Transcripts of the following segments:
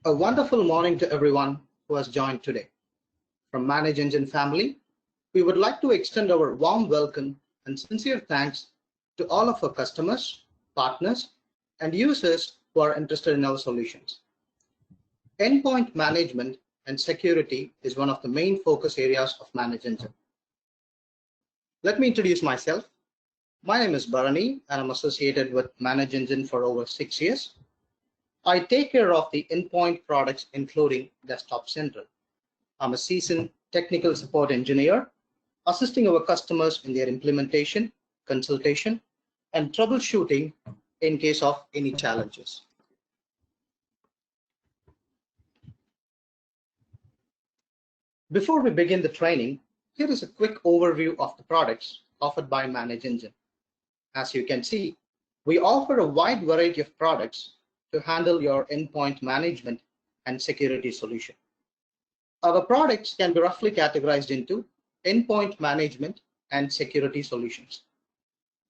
A wonderful morning to everyone who has joined today. From ManageEngine family, we would like to extend our warm welcome and sincere thanks to all of our customers, partners, and users who are interested in our solutions. Endpoint management and security is one of the main focus areas of ManageEngine. Let me introduce myself. My name is Bharani, and I'm associated with ManageEngine for over 6 years. I take care of the endpoint products, including Desktop Central. I'm a seasoned technical support engineer, assisting our customers in their implementation, consultation, and troubleshooting in case of any challenges. Before we begin the training, here is a quick overview of the products offered by ManageEngine. As you can see, we offer a wide variety of products to handle your endpoint management and security solution. Our products can be roughly categorized into endpoint management and security solutions.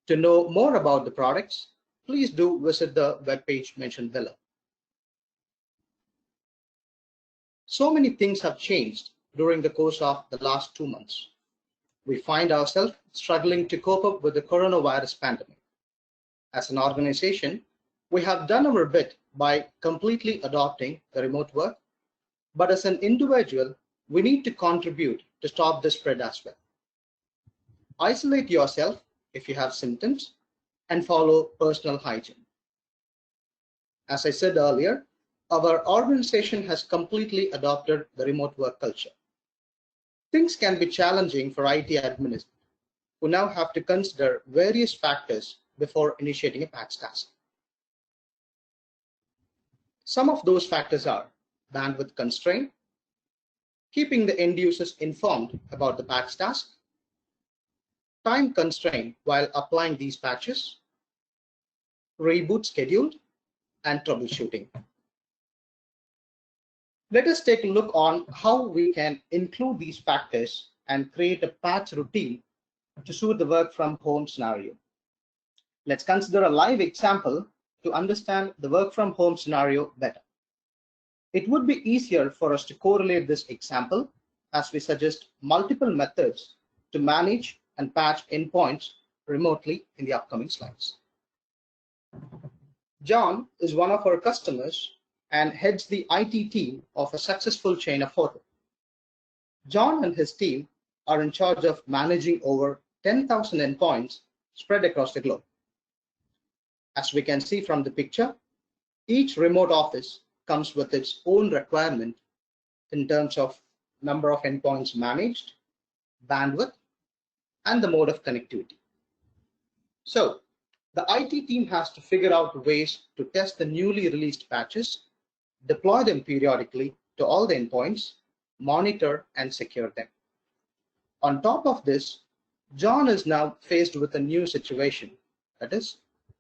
To know more about the products, please do visit the webpage mentioned below. So many things have changed during the course of the last 2 months. We find ourselves struggling to cope up with the coronavirus pandemic. As an organization, we have done our bit by completely adopting the remote work, but as an individual, we need to contribute to stop the spread as well. Isolate yourself if you have symptoms and follow personal hygiene. As I said earlier, our organization has completely adopted the remote work culture. Things can be challenging for IT administrators who now have to consider various factors before initiating a patch task. Some of those factors are bandwidth constraint, keeping the end users informed about the patch task, time constraint while applying these patches, reboot schedule, and troubleshooting. Let us take a look on how we can include these factors and create a patch routine to suit the work from home scenario. Let's consider a live example to understand the work from home scenario better. It would be easier for us to correlate this example as we suggest multiple methods to manage and patch endpoints remotely in the upcoming slides. John is one of our customers and heads the IT team of a successful chain of hotels. John and his team are in charge of managing over 10,000 endpoints spread across the globe. As we can see from the picture, each remote office comes with its own requirement in terms of number of endpoints managed, bandwidth, and the mode of connectivity. So, the IT team has to figure out ways to test the newly released patches, deploy them periodically to all the endpoints, monitor and secure them. On top of this, John is now faced with a new situation. That is,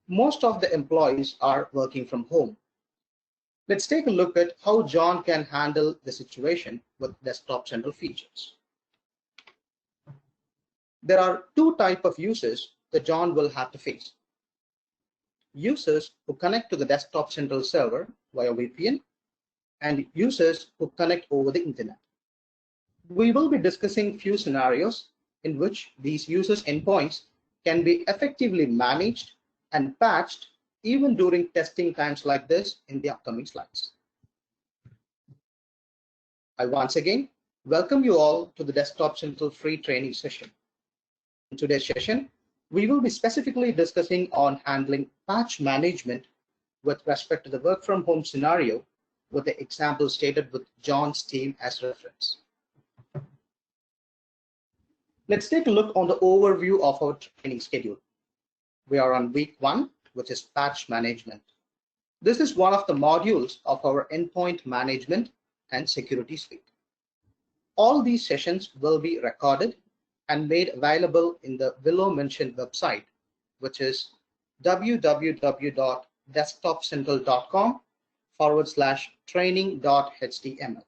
most of the employees are working from home. Let's take a look at how John can handle the situation with Desktop Central features. There are two types of users that John will have to face. Users who connect to the Desktop Central server via VPN and users who connect over the internet. We will be discussing few scenarios in which these users' endpoints can be effectively managed and patched even during testing times like this in the upcoming slides. I once again welcome you all to the Desktop Central free training session. In today's session, we will be specifically discussing on handling patch management with respect to the work from home scenario with the example stated with John's team as reference. Let's take a look on the overview of our training schedule. We are on week 1, which is patch management. This is one of the modules of our endpoint management and security suite. All these sessions will be recorded and made available in the below mentioned website, which is www.desktopcentral.com/training.html.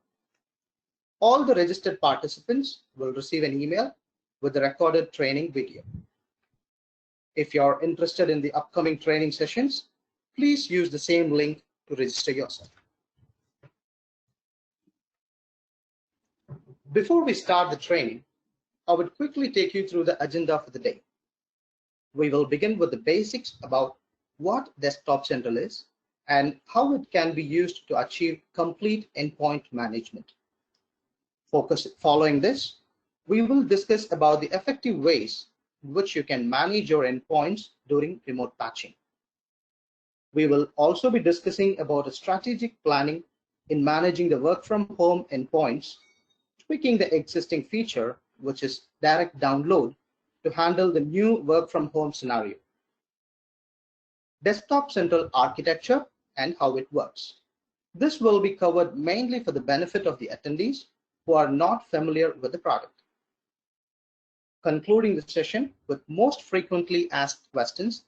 All the registered participants will receive an email with the recorded training video. If you're interested in the upcoming training sessions, please use the same link to register yourself. Before we start the training, I would quickly take you through the agenda for the day. We will begin with the basics about what Desktop Central is and how it can be used to achieve complete endpoint management. Following this, we will discuss about the effective ways in which you can manage your endpoints during remote patching. We will also be discussing about a strategic planning in managing the work from home endpoints, tweaking the existing feature, which is direct download, to handle the new work from home scenario. Desktop Central architecture and how it works. This will be covered mainly for the benefit of the attendees who are not familiar with the product. Concluding the session with most frequently asked questions.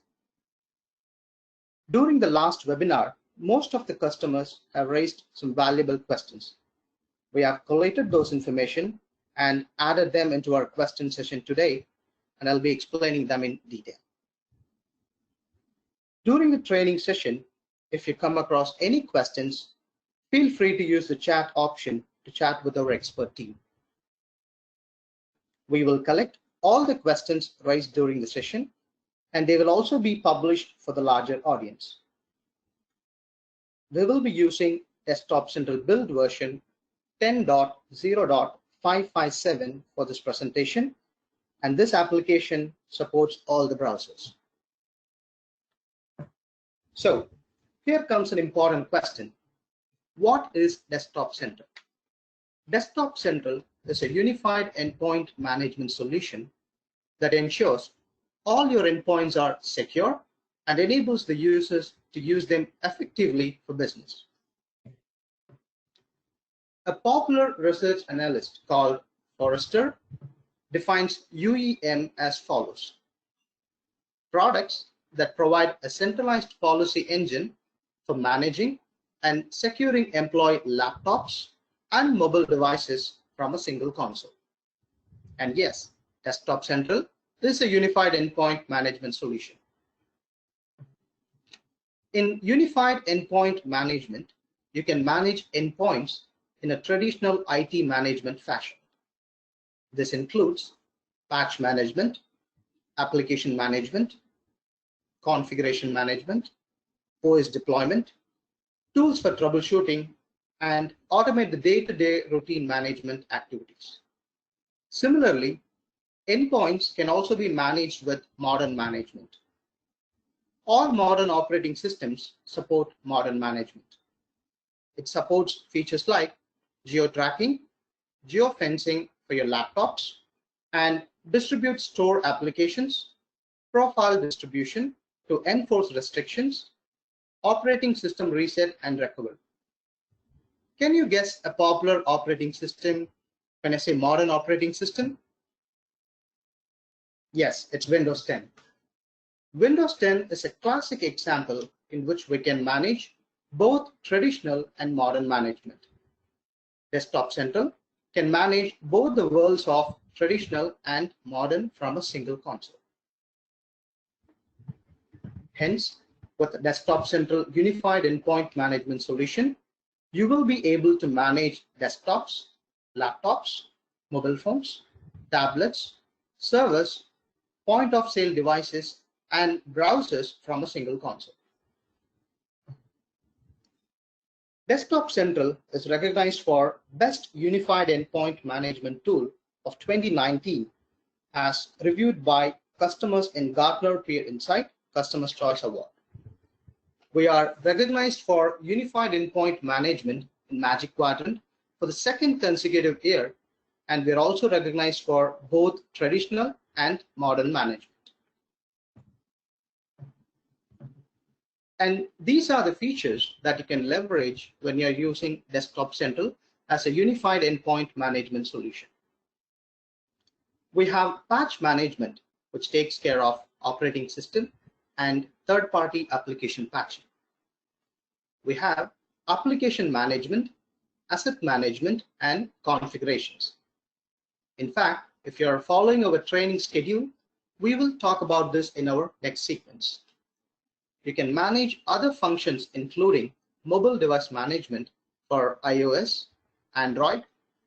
During the last webinar, most of the customers have raised some valuable questions. We have collated those information and added them into our question session today, and I'll be explaining them in detail. During the training session, if you come across any questions, feel free to use the chat option to chat with our expert team. We will collect all the questions raised during the session, and they will also be published for the larger audience. We will be using Desktop Central build version 10.0.557 for this presentation, and this application supports all the browsers. So here comes an important question. What is Desktop Central? Desktop Central is a unified endpoint management solution that ensures all your endpoints are secure and enables the users to use them effectively for business. A popular research analyst called Forrester defines UEM as follows: products that provide a centralized policy engine for managing and securing employee laptops and mobile devices from a single console. And yes, Desktop Central is a unified endpoint management solution. In unified endpoint management, you can manage endpoints in a traditional IT management fashion. This includes patch management, application management, configuration management, OS deployment, tools for troubleshooting, and automate the day-to-day routine management activities. Similarly, endpoints can also be managed with modern management. All modern operating systems support modern management. It supports features like geo-tracking, geo-fencing for your laptops, and distribute store applications, profile distribution to enforce restrictions, operating system reset and recovery. Can you guess a popular operating system when I say modern operating system? Yes, it's Windows 10. Windows 10 is a classic example in which we can manage both traditional and modern management. Desktop Central can manage both the worlds of traditional and modern from a single console. Hence, with Desktop Central Unified Endpoint Management Solution, you will be able to manage desktops, laptops, mobile phones, tablets, servers, point-of-sale devices, and browsers from a single console. Desktop Central is recognized for Best Unified Endpoint Management Tool of 2019 as reviewed by customers in Gartner Peer Insight Customer's Choice Award. We are recognized for Unified Endpoint Management in Magic Quadrant for the second consecutive year, and we are also recognized for both traditional and modern management. And these are the features that you can leverage when you're using Desktop Central as a unified endpoint management solution. We have patch management, which takes care of operating system and third-party application patching. We have application management, asset management, and configurations. In fact, if you're following our training schedule, we will talk about this in our next sequence. You can manage other functions including mobile device management for iOS, Android,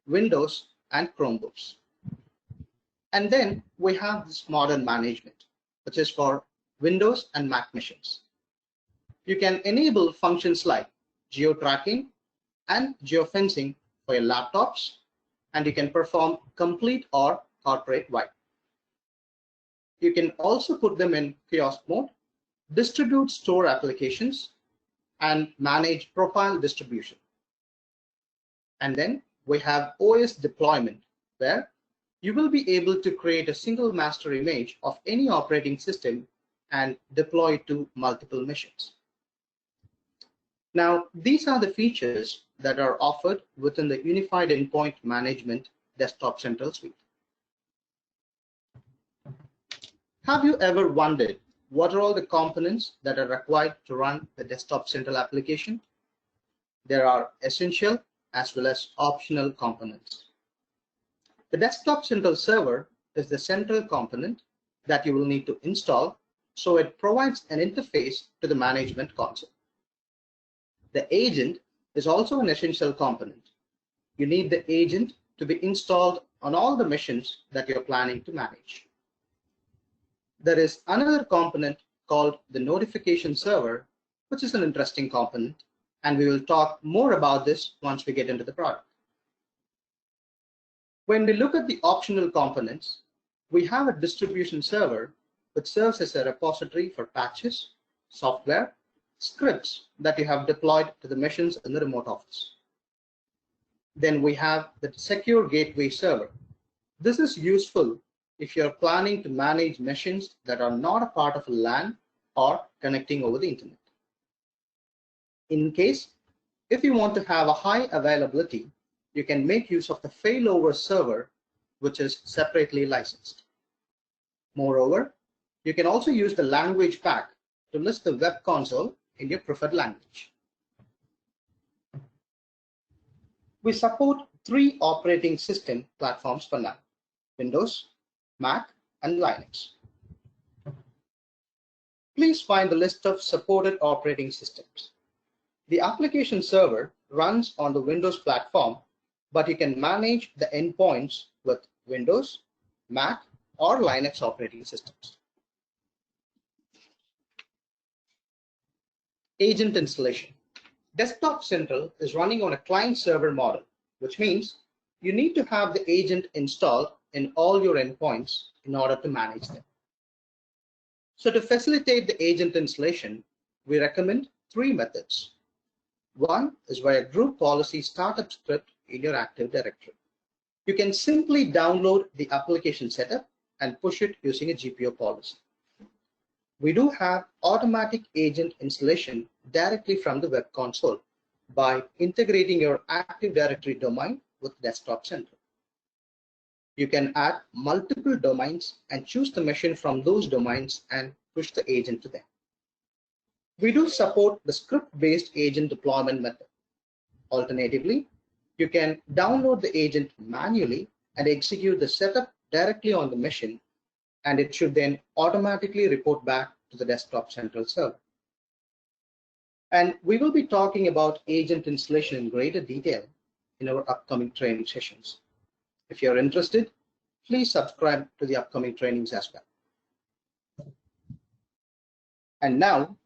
Windows, and Chromebooks. And then we have this modern management, which is for Windows and Mac machines. You can enable functions like geo-tracking and geofencing for your laptops, and you can perform complete or corporate-wide. You can also put them in kiosk mode, distribute store applications, and manage profile distribution. And then we have OS deployment, where you will be able to create a single master image of any operating system and deploy it to multiple machines. Now, these are the features that are offered within the Unified Endpoint Management Desktop Central Suite. Have you ever wondered what are all the components that are required to run the Desktop Central application? There are essential as well as optional components. The Desktop Central server is the central component that you will need to install, so it provides an interface to the management console. The agent is also an essential component. You need the agent to be installed on all the machines that you're planning to manage. There is another component called the notification server, which is an interesting component, and we will talk more about this once we get into the product. When we look at the optional components, we have a distribution server which serves as a repository for patches, software, scripts that you have deployed to the machines in the remote office. Then we have the secure gateway server. This is useful if you're planning to manage machines that are not a part of a LAN or connecting over the internet. In case, if you want to have a high availability, you can make use of the failover server, which is separately licensed. Moreover, you can also use the language pack to list the web console in your preferred language. We support 3 operating system platforms for now: Windows, Mac, and Linux. Please find the list of supported operating systems. The application server runs on the Windows platform, but you can manage the endpoints with Windows, Mac, or Linux operating systems. Agent installation. Desktop Central is running on a client-server model, which means you need to have the agent installed in all your endpoints in order to manage them. So to facilitate the agent installation, we recommend 3 methods. One is via group policy startup script in your Active Directory. You can simply download the application setup and push it using a GPO policy. We do have automatic agent installation directly from the web console by integrating your Active Directory domain with Desktop Central. You can add multiple domains and choose the machine from those domains and push the agent to them. We do support the script-based agent deployment method. Alternatively, you can download the agent manually and execute the setup directly on the machine, and it should then automatically report back to the Desktop Central server. And we will be talking about agent installation in greater detail in our upcoming training sessions. If you're interested, please subscribe to the upcoming trainings as well. And now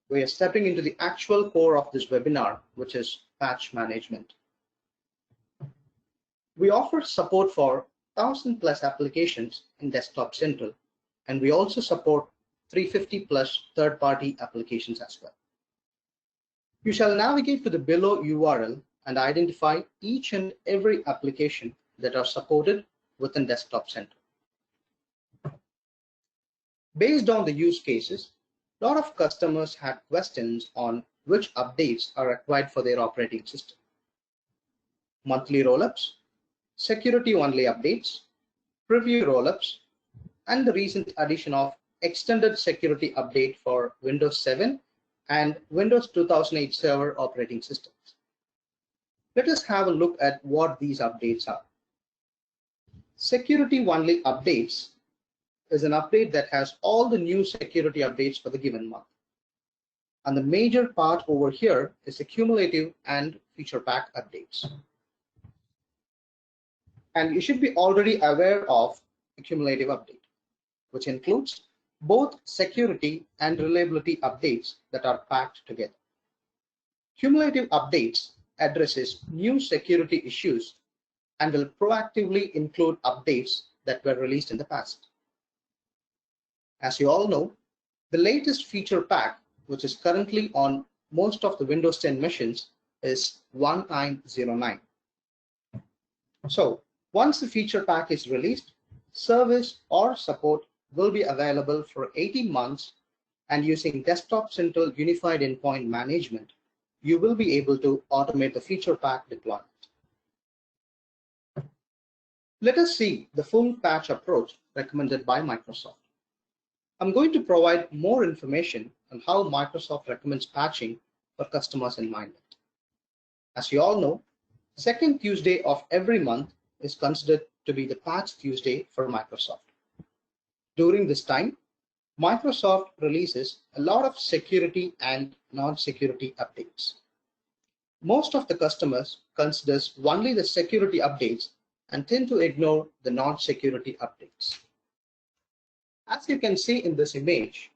we are stepping into the actual core of this webinar, which is patch management. We offer support for 1,000+ applications in Desktop Central, and we also support 350+ third-party applications as well. You shall navigate to the below URL and identify each and every application that are supported within Desktop Central. Based on the use cases, a lot of customers had questions on which updates are required for their operating system. Monthly rollups, security-only updates, preview rollups, and the recent addition of extended security update for Windows 7 and Windows 2008 Server operating systems. Let us have a look at what these updates are. Security-only updates is an update that has all the new security updates for the given month. And the major part over here is the cumulative and feature pack updates. And you should be already aware of a cumulative update, which includes both security and reliability updates that are packed together. Cumulative updates addresses new security issues and will proactively include updates that were released in the past. As you all know, the latest feature pack, which is currently on most of the Windows 10 machines, is 1909. So once the feature pack is released, service or support will be available for 18 months, and using Desktop Central Unified Endpoint Management, you will be able to automate the feature pack deployment. Let us see the full patch approach recommended by Microsoft. I'm going to provide more information on how Microsoft recommends patching for customers' environment. As you all know, second Tuesday of every month is considered to be the Patch Tuesday for Microsoft. During this time, Microsoft releases a lot of security and non-security updates. Most of the customers considers only the security updates and tend to ignore the non-security updates. As you can see in this image,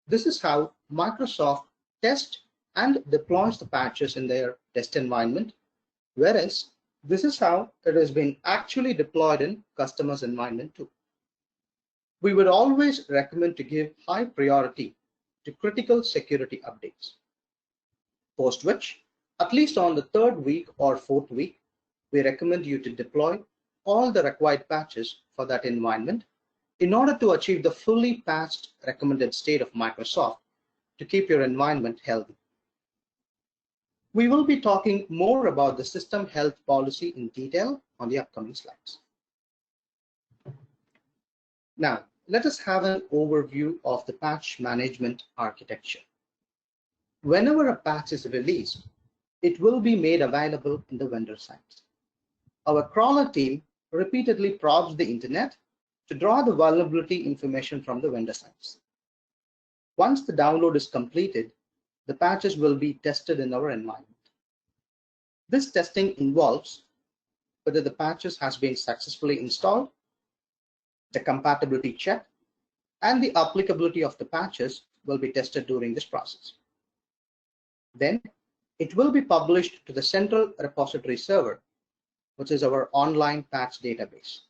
this is how Microsoft tests and deploys the patches in their test environment, whereas this is how it has been actually deployed in customers' environment too. We would always recommend to give high priority to critical security updates, post which, at least on the third week or fourth week, we recommend you to deploy all the required patches for that environment in order to achieve the fully patched recommended state of Microsoft to keep your environment healthy. We will be talking more about the system health policy in detail on the upcoming slides. Now, let us have an overview of the patch management architecture. Whenever a patch is released, it will be made available in the vendor sites. Our crawler team repeatedly probes the internet to draw the vulnerability information from the vendor sites. Once the download is completed, the patches will be tested in our environment. This testing involves whether the patches has been successfully installed, the compatibility check, and the applicability of the patches will be tested during this process. Then it will be published to the central repository server, which is our online patch database.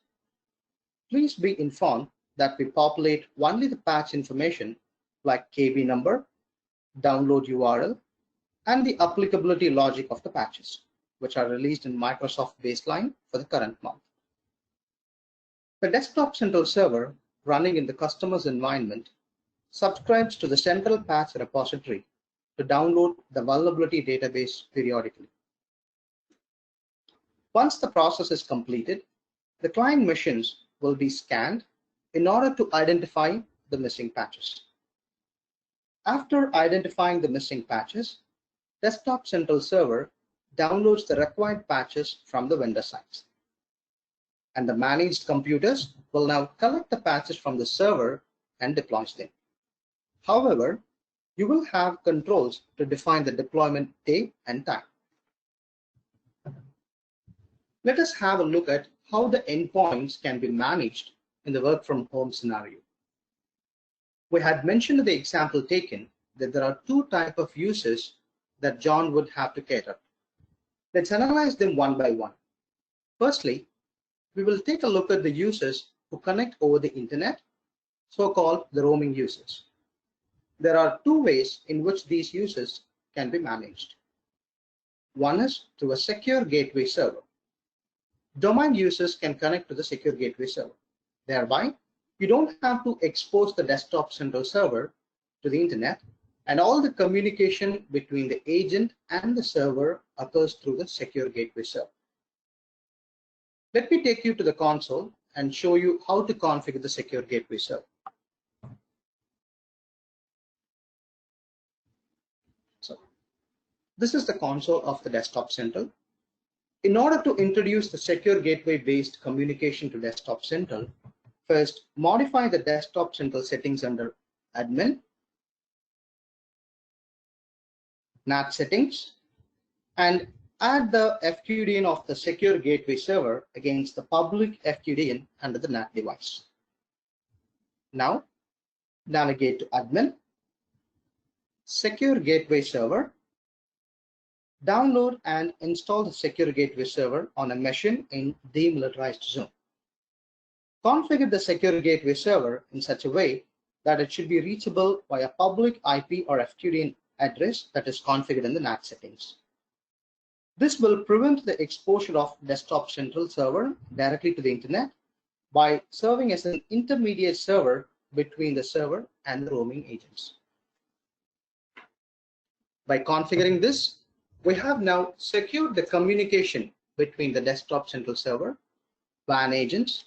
Please be informed that we populate only the patch information like KB number, download URL, and the applicability logic of the patches, which are released in Microsoft Baseline for the current month. The Desktop Central server running in the customer's environment subscribes to the central patch repository to download the vulnerability database periodically. Once the process is completed, the client machines will be scanned in order to identify the missing patches. After identifying the missing patches, Desktop Central server downloads the required patches from the vendor sites. And the managed computers will now collect the patches from the server and deploys them. However, you will have controls to define the deployment day and time. Let us have a look at how the endpoints can be managed in the work from home scenario. We had mentioned in the example taken that there are two types of users that John would have to cater. Let's analyze them one by one. Firstly, we will take a look at the users who connect over the internet, so-called the roaming users. There are two ways in which these users can be managed. One is through a secure gateway server. Domain users can connect to the secure gateway server. Thereby, you don't have to expose the Desktop Central server to the internet, and all the communication between the agent and the server occurs through the secure gateway server. Let me take you to the console and show you how to configure the secure gateway server. So, this is the console of the Desktop Central. In order to introduce the secure gateway-based communication to Desktop Central, first modify the Desktop Central settings under Admin, NAT settings, and add the FQDN of the secure gateway server against the public FQDN under the NAT device. Now, navigate to Admin, Secure Gateway Server, download and install the Secure Gateway Server on a machine in demilitarized zone. Configure the Secure Gateway Server in such a way that it should be reachable by a public IP or FQDN address that is configured in the NAT settings. This will prevent the exposure of desktop central server directly to the internet by serving as an intermediate server between the server and the roaming agents. By configuring this, we have now secured the communication between the desktop central server, WAN agents,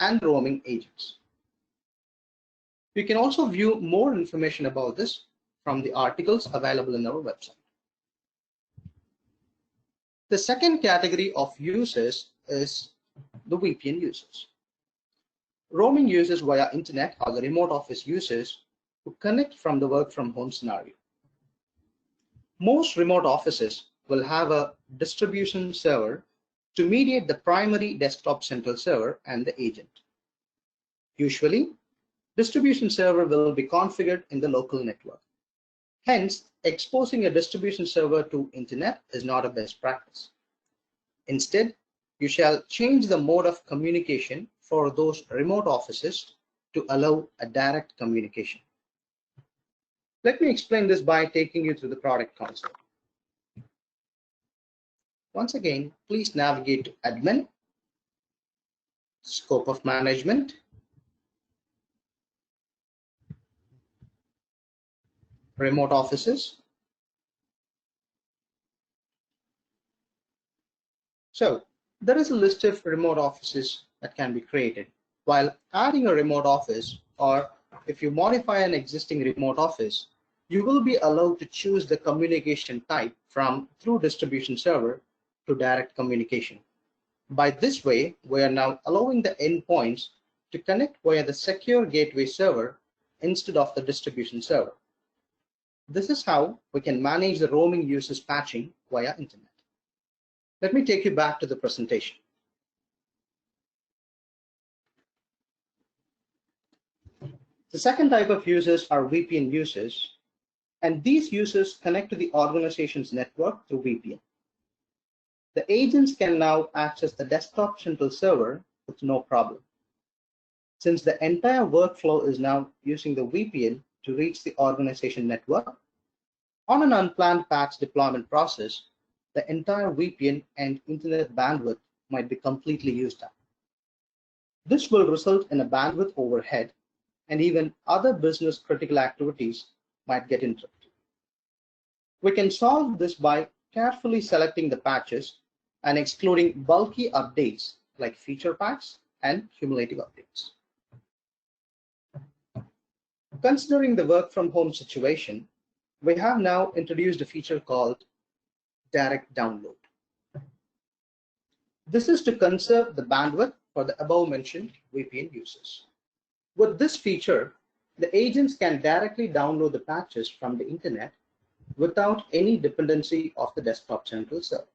and roaming agents. You can also view more information about this from the articles available in our website. The second category of users is the VPN users. Roaming users via internet are the remote office users who connect from the work from home scenario. Most remote offices will have a distribution server to mediate the primary desktop central server and the agent. Usually, distribution server will be configured in the local network. Hence, exposing a distribution server to internet is not a best practice. Instead, you shall change the mode of communication for those remote offices to allow a direct communication. Let me explain this by taking you through the product console. Once again, please navigate to Admin, Scope of Management, Remote Offices. So there is a list of remote offices that can be created. While adding a remote office, or if you modify an existing remote office, you will be allowed to choose the communication type from through distribution server to direct communication. By this way, we are now allowing the endpoints to connect via the secure gateway server instead of the distribution server. This is how we can manage the roaming users patching via internet. Let me take you back to the presentation. The second type of users are VPN users, and these users connect to the organization's network through VPN. The agents can now access the desktop central server with no problem. Since the entire workflow is now using the VPN to reach the organization network, on an unplanned patch deployment process, the entire VPN and internet bandwidth might be completely used up. This will result in a bandwidth overhead, and even other business critical activities might get interrupted. We can solve this by carefully selecting the patches and excluding bulky updates like feature packs and cumulative updates. Considering the work from home situation, we have now introduced a feature called direct download. This is to conserve the bandwidth for the above mentioned VPN users. With this feature, the agents can directly download the patches from the internet without any dependency of the desktop central server.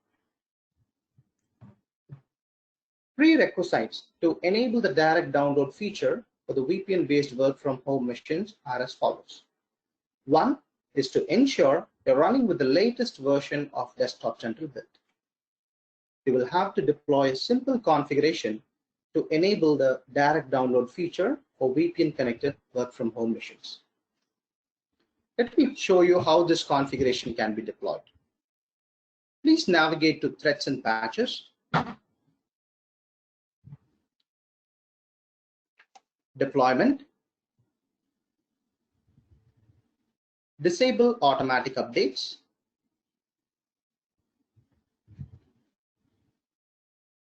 Prerequisites to enable the direct download feature for the VPN-based work from home machines are as follows. One is to ensure you're running with the latest version of desktop central build. You will have to deploy a simple configuration to enable the direct download feature for VPN connected work from home machines. Let me show you how this configuration can be deployed. Please navigate to Threats and Patches, Deployment, Disable Automatic Updates.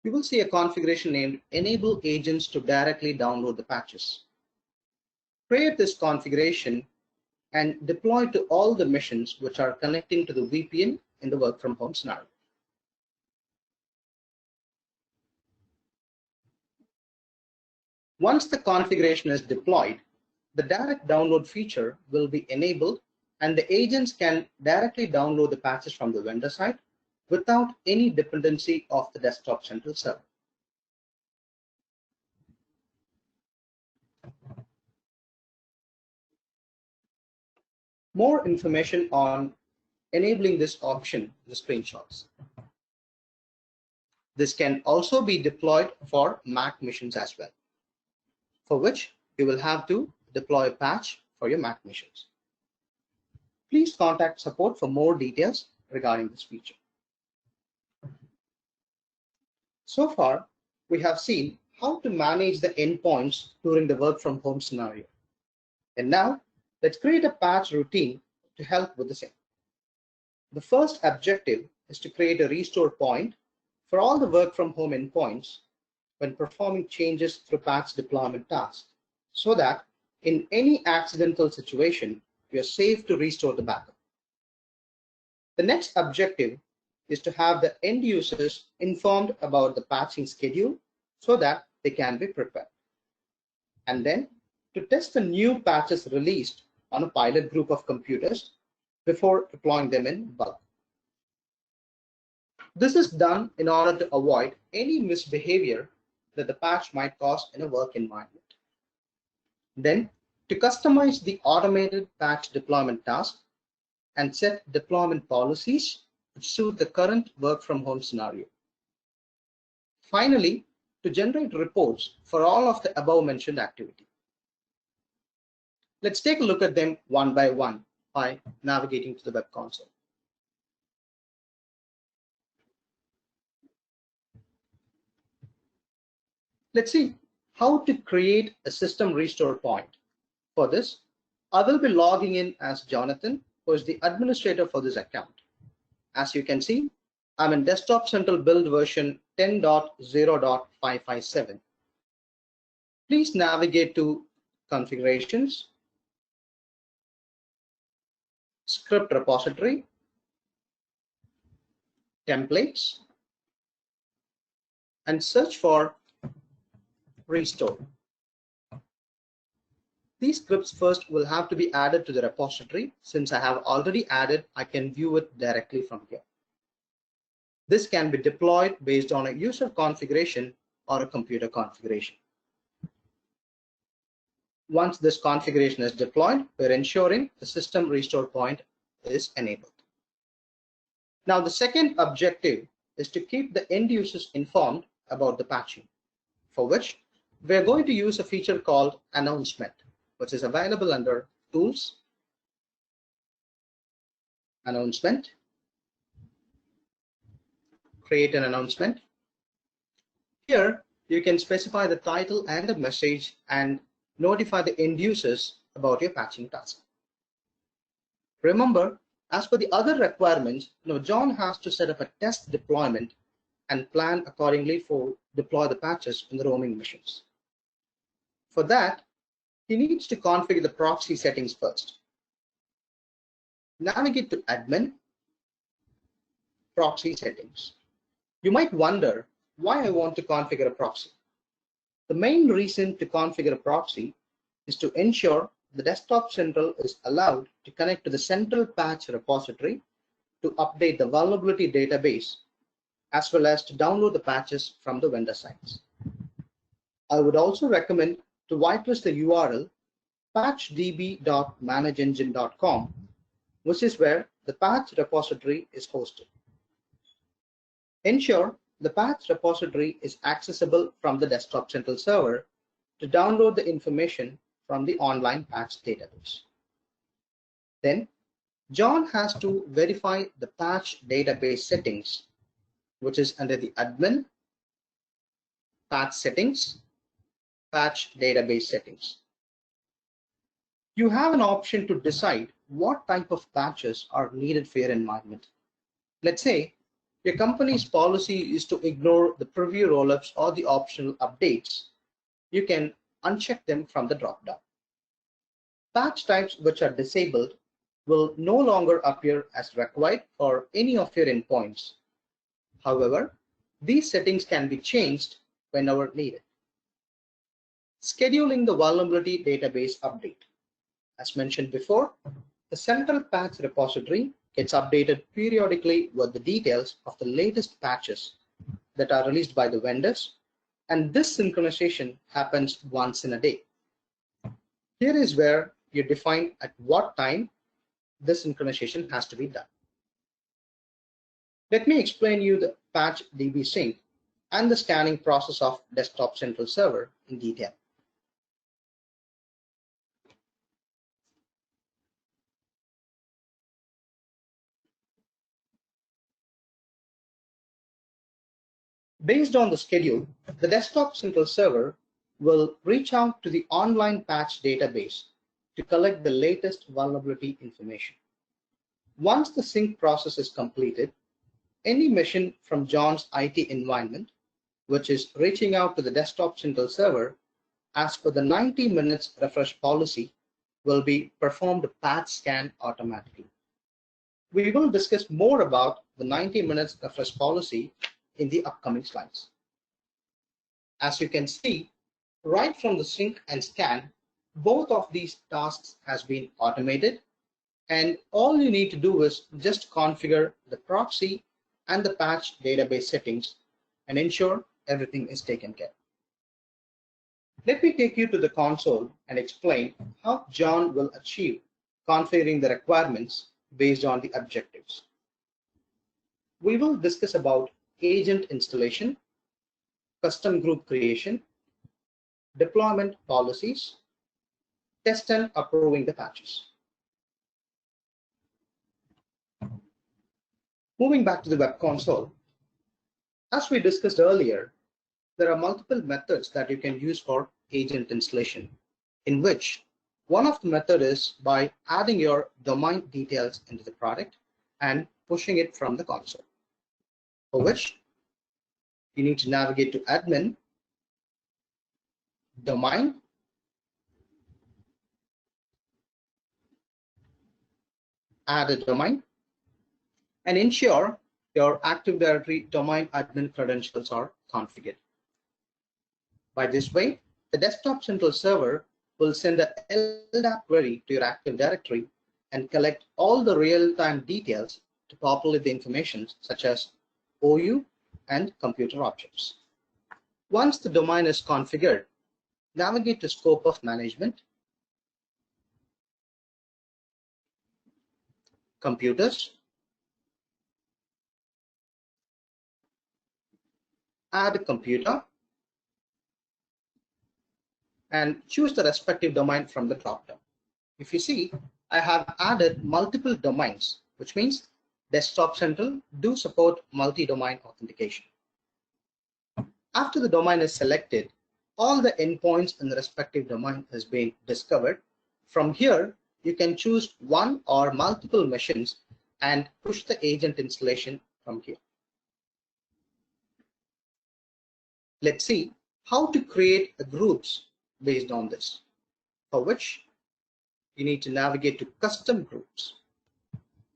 You will see a configuration named Enable Agents to directly download the patches. Create this configuration and deploy to all the machines which are connecting to the VPN in the work from home scenario. Once the configuration is deployed, the direct download feature will be enabled and the agents can directly download the patches from the vendor side without any dependency of the desktop central server. More information on enabling this option in the screenshots. This can also be deployed for Mac machines as well, for which you will have to deploy a patch for your Mac machines. Please contact support for more details regarding this feature. So far, we have seen how to manage the endpoints during the work from home scenario. And now, let's create a patch routine to help with the same. The first objective is to create a restore point for all the work from home endpoints when performing changes through patch deployment tasks, so that in any accidental situation, we are safe to restore the backup. The next objective is to have the end users informed about the patching schedule so that they can be prepared. And then to test the new patches released on a pilot group of computers before deploying them in bulk. This is done in order to avoid any misbehavior that the patch might cause in a work environment. Then, to customize the automated patch deployment task and set deployment policies which suit the current work from home scenario. Finally, to generate reports for all of the above mentioned activity. Let's take a look at them one by one by navigating to the web console. Let's see how to create a system restore point. For this, I will be logging in as Jonathan, who is the administrator for this account. As you can see, I'm in Desktop Central build version 10.0.557. Please navigate to Configurations, Script Repository, Templates, and search for Restore. These scripts first will have to be added to the repository. Since I have already added, I can view it directly from here. This can be deployed based on a user configuration or a computer configuration. Once this configuration is deployed, we're ensuring the system restore point is enabled. Now, the second objective is to keep the end users informed about the patching, for which we're going to use a feature called announcement, which is available under Tools, Announcement, Create an announcement. Here, you can specify the title and the message and notify the end users about your patching task. Remember, as per the other requirements, John has to set up a test deployment and plan accordingly for deploy the patches in the roaming machines. For that, he needs to configure the proxy settings first. Navigate to Admin, Proxy Settings. You might wonder why I want to configure a proxy. The main reason to configure a proxy is to ensure the Desktop Central is allowed to connect to the central patch repository to update the vulnerability database, as well as to download the patches from the vendor sites. I would also recommend to whitelist the URL patchdb.manageengine.com, which is where the patch repository is hosted. Ensure the patch repository is accessible from the Desktop Central server to download the information from the online patch database. Then, John has to verify the patch database settings, which is under the Admin, Patch Settings, Patch Database Settings. You have an option to decide what type of patches are needed for your environment. Let's say your company's policy is to ignore the preview rollups or the optional updates. You can uncheck them from the dropdown. Patch types which are disabled will no longer appear as required for any of your endpoints. However, these settings can be changed whenever needed. Scheduling the vulnerability database update. As mentioned before, the central patch repository It's updated periodically with the details of the latest patches that are released by the vendors, and this synchronization happens once in a day. Here is where you define at what time this synchronization has to be done. Let me explain you the patch DB sync and the scanning process of Desktop Central Server in detail. Based on the schedule, the Desktop Central Server will reach out to the online patch database to collect the latest vulnerability information. Once the sync process is completed, any machine from John's IT environment, which is reaching out to the Desktop Central Server, as per the 90 minutes refresh policy, will be performed patch scan automatically. We will discuss more about the 90 minutes refresh policy in the upcoming slides. As you can see, right from the sync and scan, both of these tasks has been automated, and all you need to do is just configure the proxy and the patch database settings and ensure everything is taken care of. Let me take you to the console and explain how John will achieve configuring the requirements based on the objectives. We will discuss about agent installation, custom group creation, deployment policies, test and approving the patches. Moving back to the web console, as we discussed earlier, there are multiple methods that you can use for agent installation, in which one of the method is by adding your domain details into the product and pushing it from the console, for which you need to navigate to admin, domain, add a domain, and ensure your Active Directory domain admin credentials are configured. By this way, the Desktop Central Server will send a LDAP query to your Active Directory and collect all the real-time details to populate the information such as OU and computer objects. Once the domain is configured, navigate to Scope of Management, Computers, add a computer, and choose the respective domain from the drop-down. If you see, I have added multiple domains, which means Desktop Central do support multi-domain authentication. After the domain is selected, all the endpoints in the respective domain has been discovered. From here, you can choose one or multiple machines and push the agent installation from here. Let's see how to create the groups based on this, for which you need to navigate to custom groups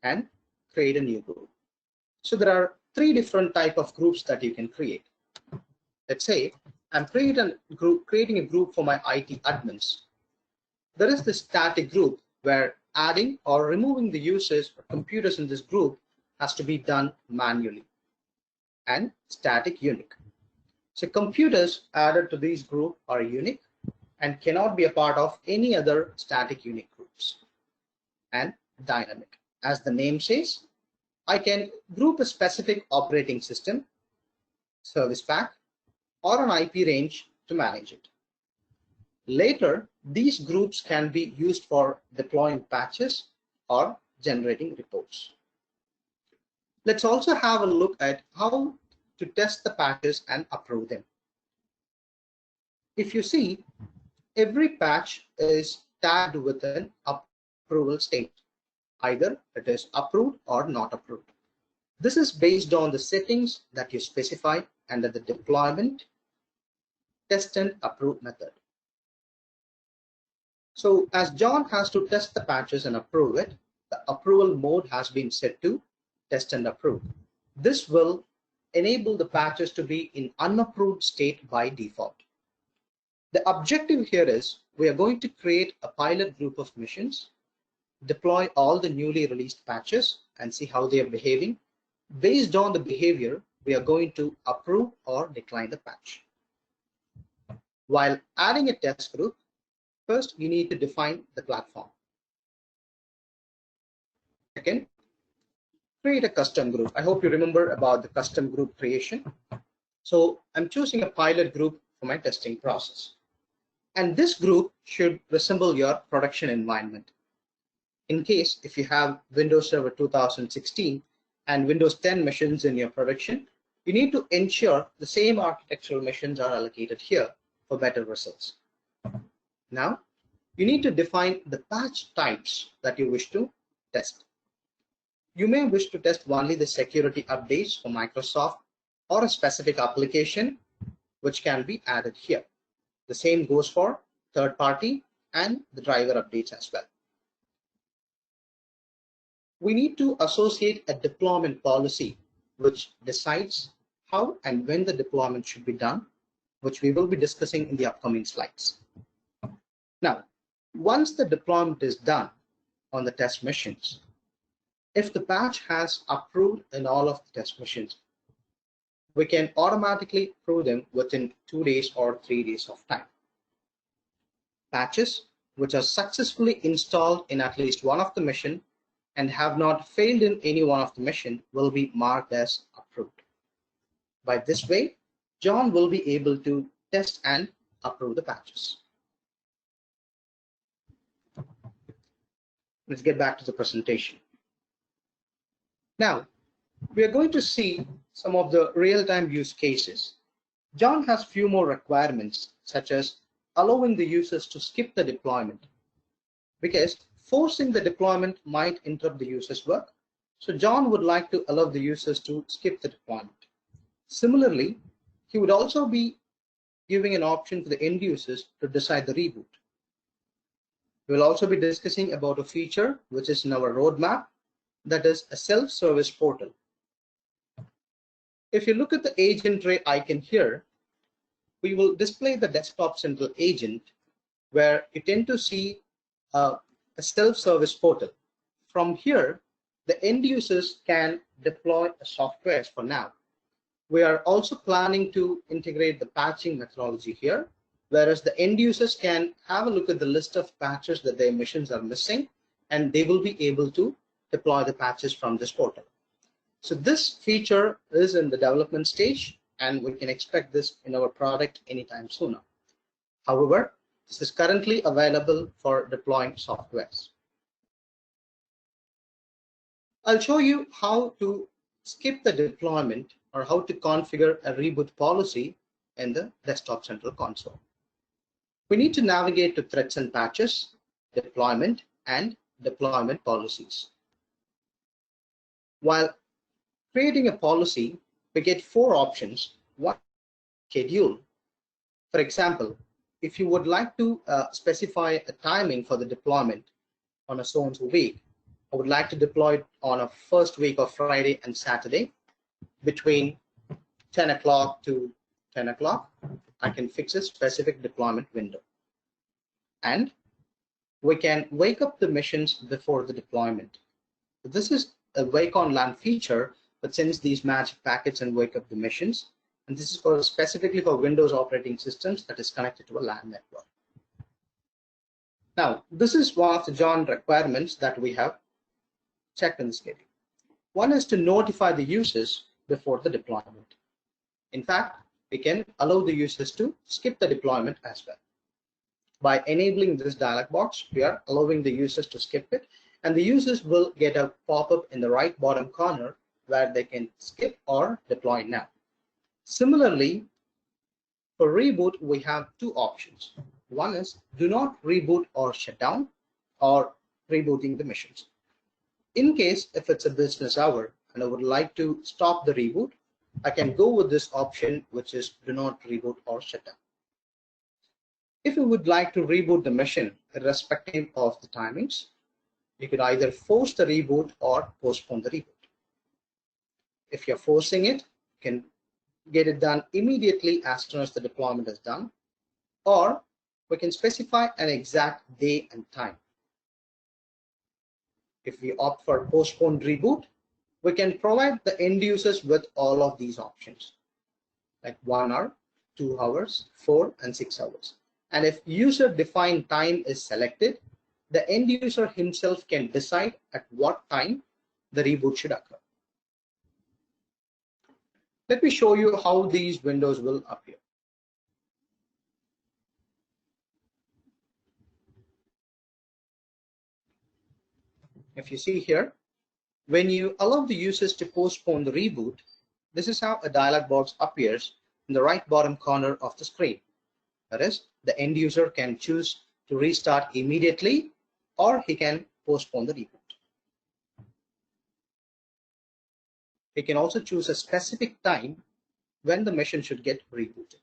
and create a new group. So there are three different types of groups that you can create. Let's say I'm creating a group for my IT admins. There is this static group where adding or removing the users or computers in this group has to be done manually, and static unique. So computers added to these group are unique and cannot be a part of any other static unique groups. And dynamic. As the name says, I can group a specific operating system, service pack, or an IP range to manage it. Later, these groups can be used for deploying patches or generating reports. Let's also have a look at how to test the patches and approve them. If you see, every patch is tagged with an approval state. Either it is approved or not approved. This is based on the settings that you specify under the deployment, test and approve method. So as John has to test the patches and approve it, the approval mode has been set to test and approve. This will enable the patches to be in unapproved state by default. The objective here is we are going to create a pilot group of missions, deploy all the newly released patches and see how they are behaving. Based on the behavior, we are going to approve or decline the patch. While adding a test group, first you need to define the platform. Second, create a custom group. I hope you remember about the custom group creation. So I'm choosing a pilot group for my testing process. And this group should resemble your production environment. In case if you have Windows Server 2016 and Windows 10 machines in your production, you need to ensure the same architectural machines are allocated here for better results. Now, you need to define the patch types that you wish to test. You may wish to test only the security updates for Microsoft or a specific application, which can be added here. The same goes for third party and the driver updates as well. We need to associate a deployment policy which decides how and when the deployment should be done, which we will be discussing in the upcoming slides. Now, once the deployment is done on the test machines, if the patch has approved in all of the test machines, we can automatically approve them within 2 days or 3 days of time. Patches which are successfully installed in at least one of the machine and have not failed in any one of the machine will be marked as approved. By this way, John will be able to test and approve the patches. Let's get back to the presentation. Now, we are going to see some of the real-time use cases. John has few more requirements, such as allowing the users to skip the deployment, because forcing the deployment might interrupt the user's work. So John would like to allow the users to skip the deployment. Similarly, he would also be giving an option for the end users to decide the reboot. We will also be discussing about a feature which is in our roadmap, that is a self-service portal. If you look at the agent tray icon here, we will display the desktop central agent where you tend to see a self-service portal. From here, the end users can deploy softwares for now. We are also planning to integrate the patching methodology here, whereas the end users can have a look at the list of patches that their machines are missing, and they will be able to deploy the patches from this portal. So this feature is in the development stage, and we can expect this in our product anytime sooner. However, this is currently available for deploying softwares. I'll show you how to skip the deployment or how to configure a reboot policy in the Desktop Central console. We need to navigate to Threats and Patches, Deployment, and Deployment Policies. While creating a policy, we get 4 options. One, schedule. For example, if you would like to specify a timing for the deployment on a so-and-so week, I would like to deploy it on a first week of Friday and Saturday between 10 o'clock to 10 o'clock. I can fix a specific deployment window. And we can wake up the machines before the deployment. This is a wake on LAN feature that sends these magic packets and wake up the machines. And this is specifically for Windows operating systems that is connected to a LAN network. Now, this is one of the John requirements that we have checked in the schedule. One is to notify the users before the deployment. In fact, we can allow the users to skip the deployment as well. By enabling this dialog box, we are allowing the users to skip it, and the users will get a pop-up in the right bottom corner where they can skip or deploy now. Similarly, for reboot, we have 2 options. One is do not reboot or shut down, or rebooting the machines. In case if it's a business hour and I would like to stop the reboot, I can go with this option, which is do not reboot or shut down. If you would like to reboot the machine irrespective of the timings, you could either force the reboot or postpone the reboot. If you're forcing it, you can get it done immediately as soon as the deployment is done, or we can specify an exact day and time. If we opt for postponed reboot, we can provide the end users with all of these options, like 1 hour, 2 hours, 4 and 6 hours. And if user defined time is selected, the end user himself can decide at what time the reboot should occur. Let me show you how these windows will appear. If you see here, when you allow the users to postpone the reboot, this is how a dialog box appears in the right bottom corner of the screen. That is, the end user can choose to restart immediately, or he can postpone the reboot. He can also choose a specific time when the machine should get rebooted.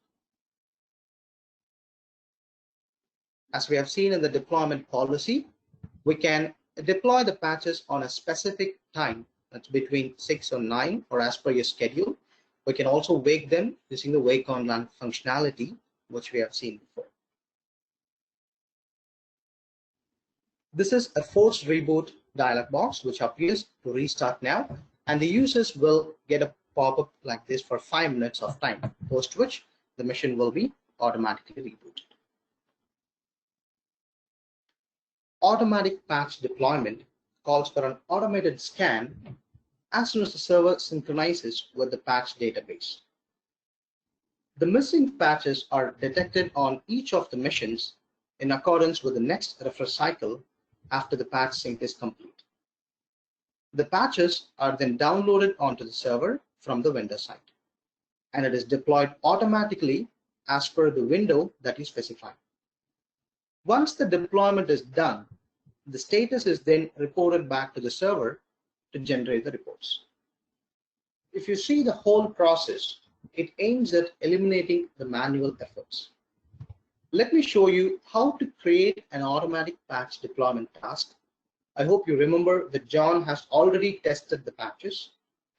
As we have seen in the deployment policy, we can deploy the patches on a specific time, that's between 6 or 9 or as per your schedule. We can also wake them using the wake on run functionality, which we have seen before. This is a forced reboot dialog box which appears to restart now, and the users will get a pop-up like this for 5 minutes of time, post which the machine will be automatically rebooted. Automatic patch deployment calls for an automated scan as soon as the server synchronizes with the patch database. The missing patches are detected on each of the machines in accordance with the next refresh cycle after the patch sync is complete. The patches are then downloaded onto the server from the vendor side, and it is deployed automatically as per the window that you specify. Once the deployment is done, the status is then reported back to the server to generate the reports. If you see the whole process, it aims at eliminating the manual efforts. Let me show you how to create an automatic patch deployment task. I hope you remember that John has already tested the patches,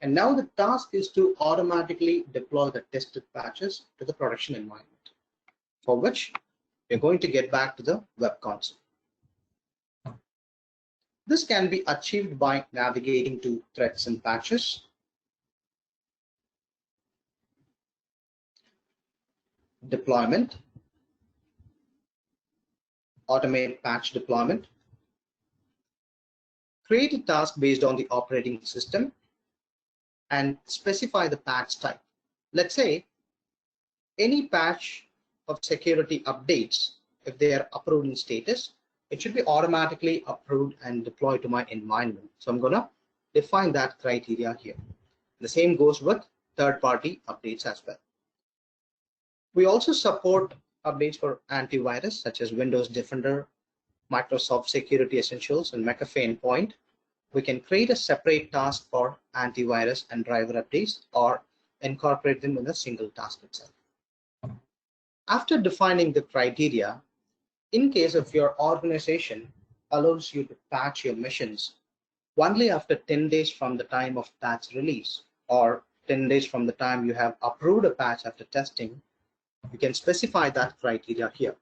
and now the task is to automatically deploy the tested patches to the production environment, for which we're going to get back to the web console. This can be achieved by navigating to threads and patches, deployment, automate patch deployment, create a task based on the operating system, and specify the patch type. Let's say any patch of security updates, if they are approved in status, it should be automatically approved and deployed to my environment. So I'm going to define that criteria here. The same goes with third-party updates as well. We also support updates for antivirus such as Windows Defender, Microsoft Security Essentials, and McAfee Endpoint. We can create a separate task for antivirus and driver updates, or incorporate them in a single task itself. After defining the criteria, in case of your organization allows you to patch your machines only after 10 days from the time of patch release, or 10 days from the time you have approved a patch after testing, you can specify that criteria here.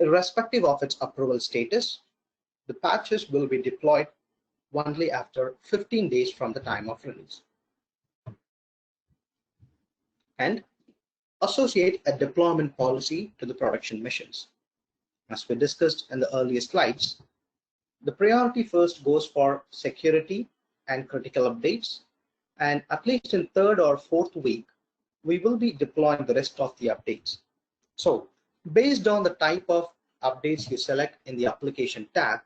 Irrespective of its approval status, the patches will be deployed only after 15 days from the time of release. And associate a deployment policy to the production missions. As we discussed in the earlier slides, the priority first goes for security and critical updates, and at least in third or fourth week, we will be deploying the rest of the updates. So based on the type of updates you select in the application tab,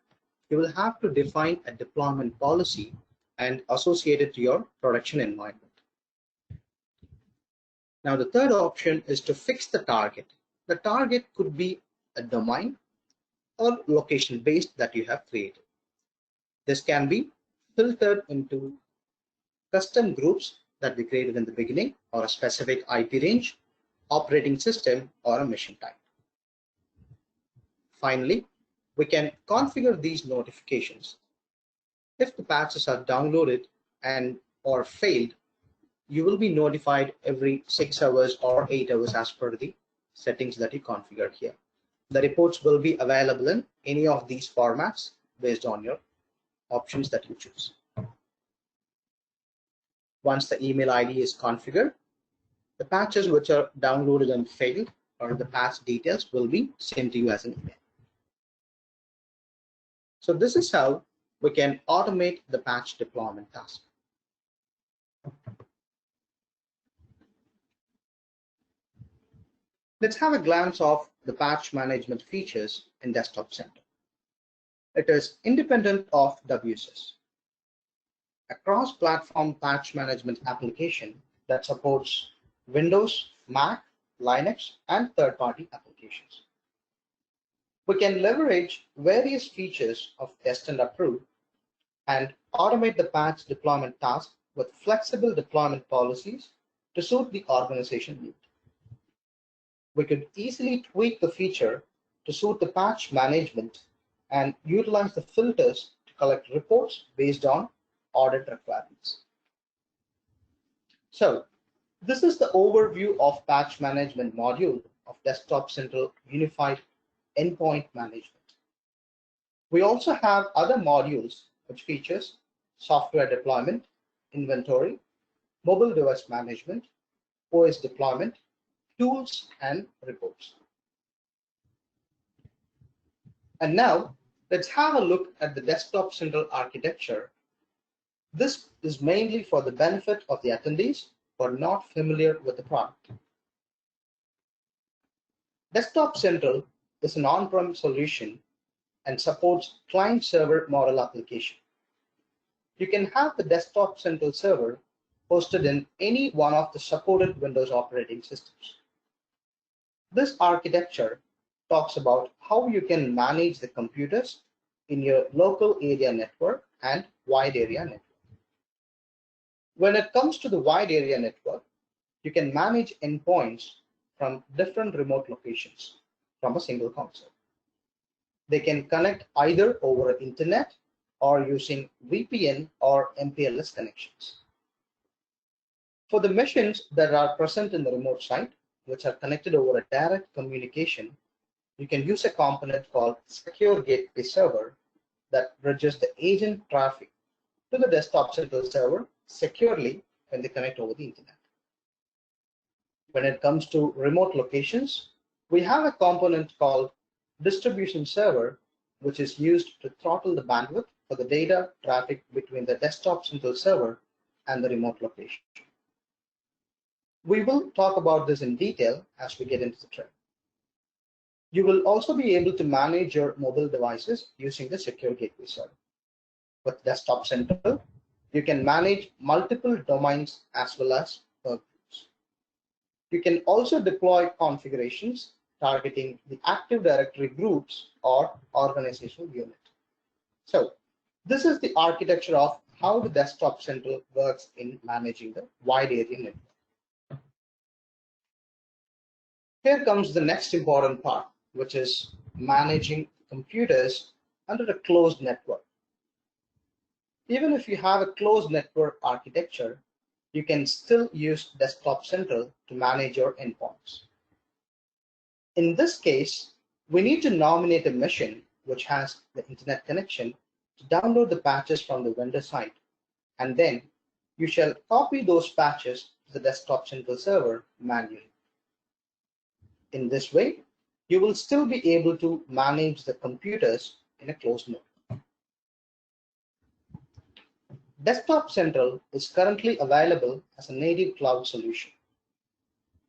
you will have to define a deployment policy and associate it to your production environment. Now the third option is to fix the target. The target could be a domain or location based that you have created. This can be filtered into custom groups that we created in the beginning, or a specific IP range, operating system, or a machine type. Finally, we can configure these notifications. If the patches are downloaded and or failed, you will be notified every 6 hours or 8 hours as per the settings that you configured here. The reports will be available in any of these formats based on your options that you choose. Once the email ID is configured, the patches which are downloaded and failed or the patch details will be sent to you as an email. So this is how we can automate the patch deployment task. Let's have a glance of the patch management features in Desktop Center. It is independent of WSS. A cross-platform patch management application that supports Windows, Mac, Linux, and third-party applications. We can leverage various features of test and approve and automate the patch deployment task with flexible deployment policies to suit the organization need. We could easily tweak the feature to suit the patch management and utilize the filters to collect reports based on audit requirements. So this is the overview of patch management module of Desktop Central Unified Endpoint Management. We also have other modules which features software deployment, inventory, mobile device management, OS deployment, tools, and reports. And now let's have a look at the Desktop Central architecture. This is mainly for the benefit of the attendees who are not familiar with the product. Desktop Central is an on-prem solution and supports client-server model application. You can have the Desktop Central server hosted in any one of the supported Windows operating systems. This architecture talks about how you can manage the computers in your local area network and wide area network. When it comes to the wide area network, you can manage endpoints from different remote locations from a single console. They can connect either over internet or using VPN or MPLS connections. For the machines that are present in the remote site, which are connected over a direct communication, you can use a component called Secure Gateway Server that bridges the agent traffic to the Desktop Central server securely when they connect over the internet. When it comes to remote locations, we have a component called Distribution Server, which is used to throttle the bandwidth for the data traffic between the Desktop Central server and the remote location. We will talk about this in detail as we get into the training. You will also be able to manage your mobile devices using the Secure Gateway Server. With Desktop Central, you can manage multiple domains as well as workgroups. You can also deploy configurations targeting the Active Directory groups or organizational unit. So this is the architecture of how the Desktop Central works in managing the wide area network. Here comes the next important part, which is managing computers under a closed network. Even if you have a closed network architecture, you can still use Desktop Central to manage your endpoints. In this case, we need to nominate a machine which has the internet connection to download the patches from the vendor site, and then you shall copy those patches to the Desktop Central server manually. In this way, you will still be able to manage the computers in a closed mode. Desktop Central is currently available as a native cloud solution.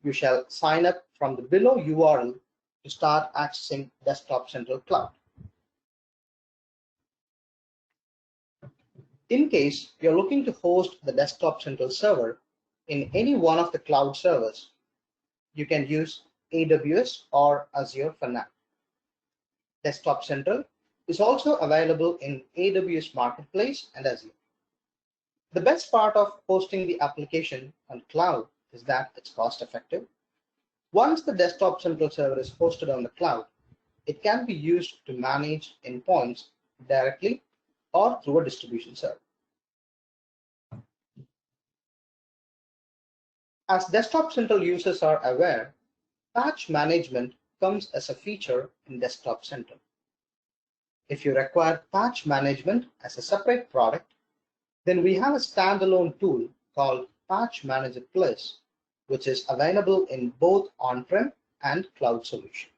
You shall sign up from the below URL to start accessing Desktop Central Cloud. In case you're looking to host the Desktop Central server in any one of the cloud servers, you can use AWS or Azure for now. Desktop Central is also available in AWS Marketplace and Azure. The best part of hosting the application on cloud is that it's cost effective. Once the Desktop Central server is hosted on the cloud, it can be used to manage endpoints directly or through a distribution server. As Desktop Central users are aware, patch management comes as a feature in Desktop Central. If you require patch management as a separate product, then we have a standalone tool called Patch Manager Plus, which is available in both on-prem and cloud solution.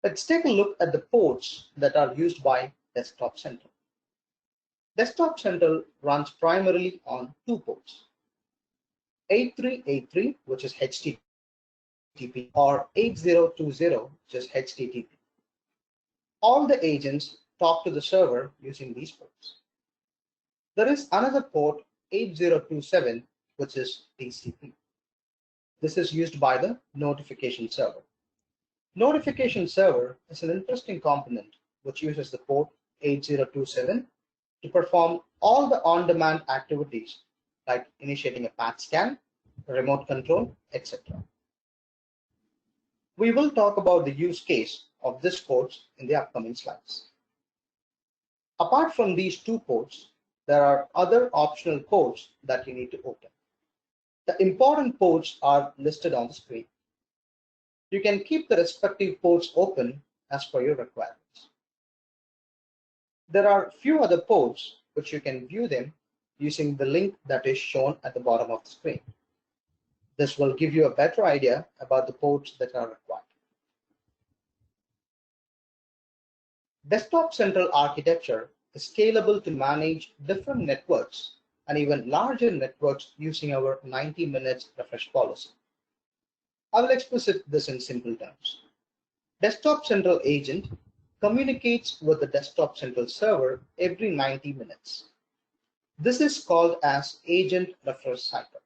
Let's take a look at the ports that are used by Desktop Central. Desktop Central runs primarily on two ports, 8383, which is HTTP, or 8020, which is HTTP. All the agents talk to the server using these ports. There is another port, 8027, which is TCP. This is used by the notification server. Notification server is an interesting component which uses the port 8027 to perform all the on-demand activities like initiating a patch scan, remote control, etc. We will talk about the use case of this ports in the upcoming slides. Apart from these two ports, there are other optional ports that you need to open. The important ports are listed on the screen. You can keep the respective ports open as per your requirements. There are few other ports which you can view them using the link that is shown at the bottom of the screen. This will give you a better idea about the ports that are required. Desktop Central architecture is scalable to manage different networks and even larger networks using our 90 minutes refresh policy. I will express this in simple terms. Desktop Central agent communicates with the Desktop Central server every 90 minutes. This is called as agent refresh cycle.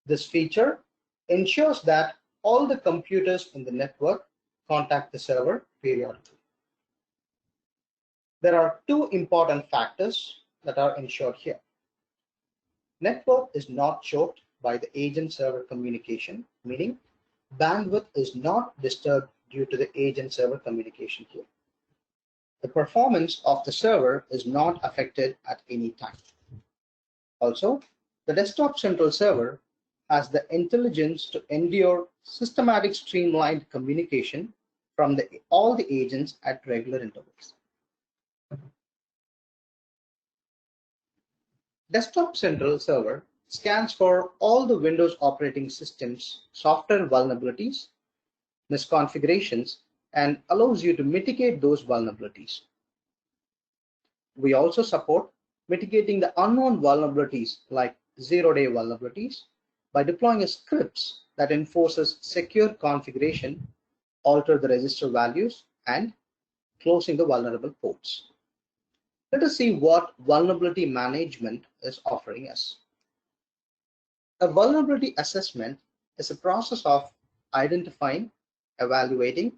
This feature ensures that all the computers in the network contact the server periodically. There are two important factors that are ensured here. Network is not choked by the agent-server communication, meaning bandwidth is not disturbed due to the agent-server communication here. The performance of the server is not affected at any time. Also, the Desktop Central server has the intelligence to endure systematic streamlined communication from all the agents at regular intervals. Desktop Central server scans for all the Windows operating systems software vulnerabilities, misconfigurations, and allows you to mitigate those vulnerabilities. We also support mitigating the unknown vulnerabilities like zero-day vulnerabilities by deploying a scripts that enforces secure configuration, alter the register values, and closing the vulnerable ports. Let us see what vulnerability management is offering us. A vulnerability assessment is a process of identifying, evaluating,